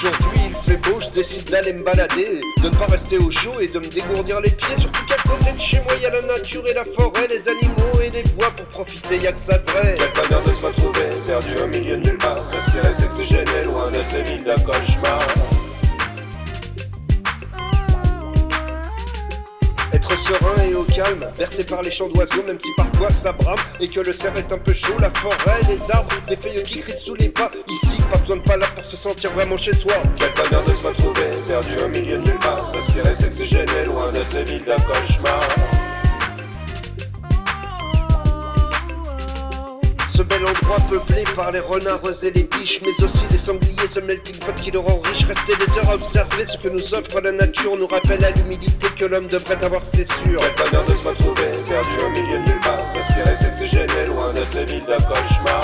Aujourd'hui il fait beau, je décide d'aller me balader, de ne pas rester au chaud et de me dégourdir les pieds. Surtout qu'à côté de chez moi y a la nature et la forêt, les animaux et les bois pour profiter, y'a que ça de vrai. Quel bonheur de se retrouver, perdu au milieu de nulle part. Respirer c'est que c'est gêné, loin de ces villes de cauchemar. Être serein et au calme, bercé par les chants d'oiseaux, même si parfois ça brame et que le cerf est un peu chaud. La forêt, les arbres, les feuilles qui crient sous les pas. Ici, pas besoin de pas là pour se sentir vraiment chez soi. Quel bonheur de se retrouver, perdu au milieu de nulle part. Respirer c'est que c'est gêné, loin de ces villes de cauchemar. Ce bel endroit peuplé par les renards et les biches, mais aussi les sangliers, ce melting pot qui le rend riche. Rester des heures à observer ce que nous offre la nature nous rappelle à l'humilité que l'homme devrait avoir, c'est sûr. Quel bonheur de se retrouver, perdu au milieu de nulle part. Respirer c'est que c'est gêné, loin de ces villes de cauchemar.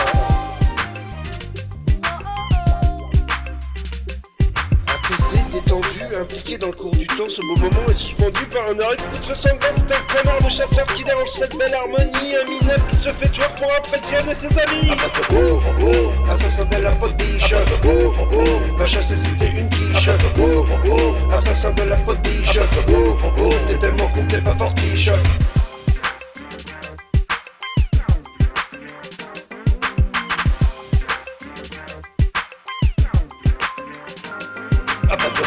Apaisé, détendu, impliqué dans le cours du temps, ce beau moment est suspendu par un arrêt de se sembler. C'est un connard de chasseur qui dérange cette belle harmonie. Un minable qui se fait tuer pour impressionner ses amis. Oh oh oh, assassin de la pote biche. Oh oh oh, va chasser si t'es une quiche. Oh oh oh, assassin de la pote biche. Oh oh oh, t'es tellement con t'es pas fortiche.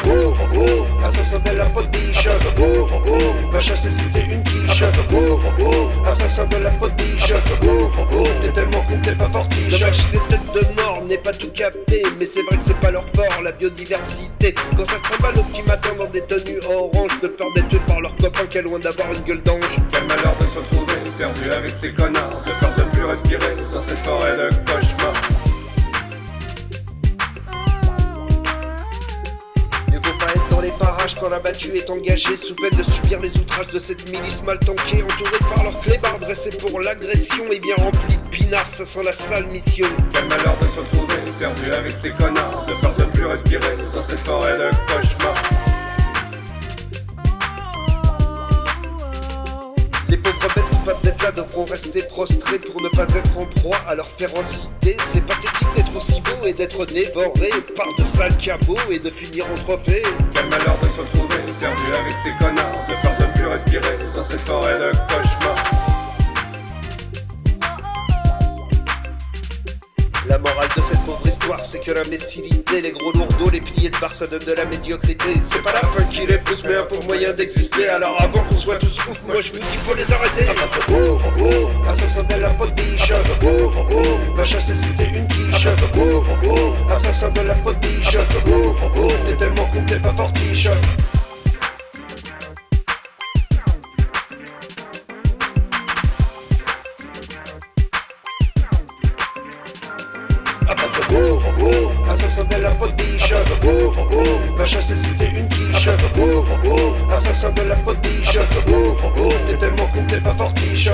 Oh oh oh, assassin de la pote biche. Oh oh oh, va chasser si t'es une quiche. Oh oh oh, assassin de la pote biche. Oh oh oh, t'es tellement con t'es pas fortiche. Dommage, ces têtes de mort n'est pas tout capté, mais c'est vrai que c'est pas leur fort, la biodiversité. Quand ça se trimballe au petit matin dans des tenues oranges, de peur d'être tué par leurs copains qui est loin d'avoir une gueule d'ange. Quel malheur de se retrouver perdu avec ces connards, de peur de ne plus respirer dans cette forêt de cauchemar. Les parages quand la battue est engagée, sous peine de subir les outrages de cette milice mal tankée, entourée par leurs clébards dressés pour l'agression et bien remplis de pinards, ça sent la sale mission. Quel malheur de se retrouver perdu avec ces connards, de peur de ne plus respirer dans cette forêt de cauchemar. Les pauvres bêtes coupables d'être là devront rester prostrés pour ne pas être en proie à leur férocité. C'est pathétique d'être aussi beau et d'être dévoré par de sales cabots et de finir en trophée. Quel malheur de se retrouver perdu avec ces connards, de peur de ne plus respirer dans cette forêt de cauchemar. La morale de cette pauvre histoire, c'est que l'imbécilité, les gros lourdeaux, les piliers de bar, ça donne de la médiocrité. C'est pas la fin qui les pousse, mais un pauvre moyen d'exister. Alors avant qu'on soit tous ouf, moi je vous dis faut les arrêter. Oh oh oh, assassin de la pote biche. Oh oh oh, va chasser si t'es une quiche. Oh oh oh, assassin de la pote biche. Oh oh oh, t'es tellement con t'es pas fortiche. Oh oh oh, assassin de la pote biche. Oh oh oh, va chasser si t'es une quiche. Oh oh oh, assassin de la pote biche. Oh oh oh, t'es tellement con t'es pas fortiche.